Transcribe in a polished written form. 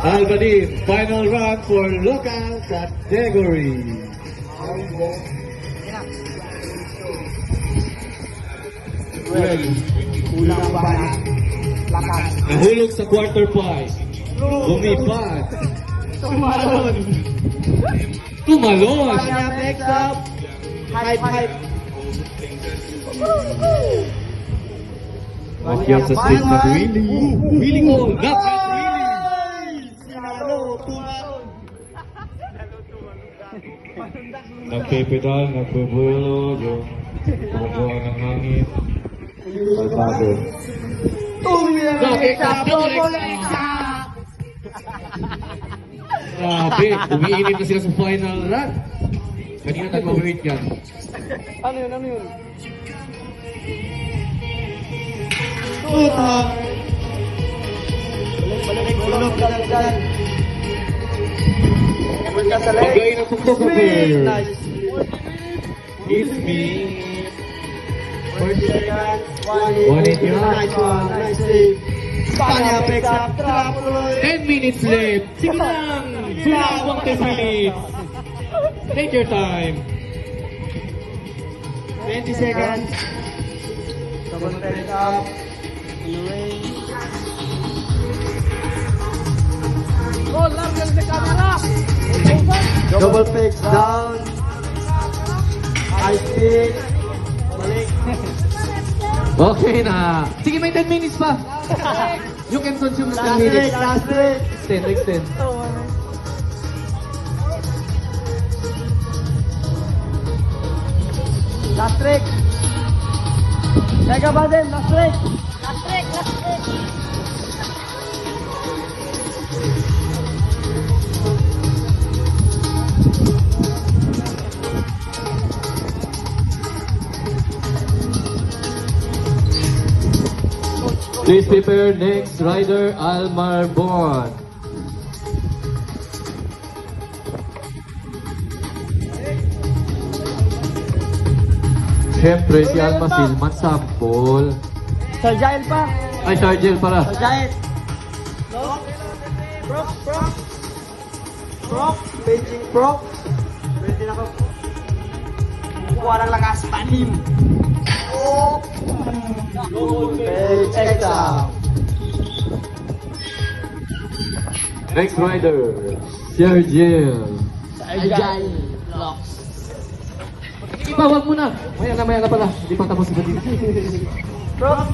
Albanin, final run for local category. Well, unang bala. Lakas. Nahulog sa quarter pipe. Lumipad. Tumalon. Tumalon. Kanya next up. Hype. Nagyan sa street na wheelie. Wheelie goal. Not that wheelie. Sinalo, tumalon. Nagpipedal, nagpubulog. Bubuhan ng hangin. Palpado. Next up. Grabe, umiinit na sila sa final run. Kanina nag-wait yan. Ano yun? Balik. Ulog ka dyan. Punta sa leg. Bagay ng photographer. Nice. It's me. 40 seconds. 180. Nice one. Nice save. Kanya picks up. Trap. 10 minutes left. Sige lang. Sulawang 10 minutes. Take your time. 20 seconds. Double pick up. Anyway. Double pick down. High speed. Balik. Okay na. Sige, may 10 minutes pa. You can consume the 10 minutes. Last trick. Extend. Last trick. Teka ba din? Last trick. Please prepare next rider, Almar Bon. Siyempre, si Alma Silman, sample. Sir Jael pa. Ay, Sargel para. Sir Jael. Prop. Benching prop. Pwede na ko. Kukuha ng lakas. Tanim. Extra. Next rider, Sergil. Agile. Sige pa, wag muna. Maya na pala. Hindi pa tapos si Badin. Prop.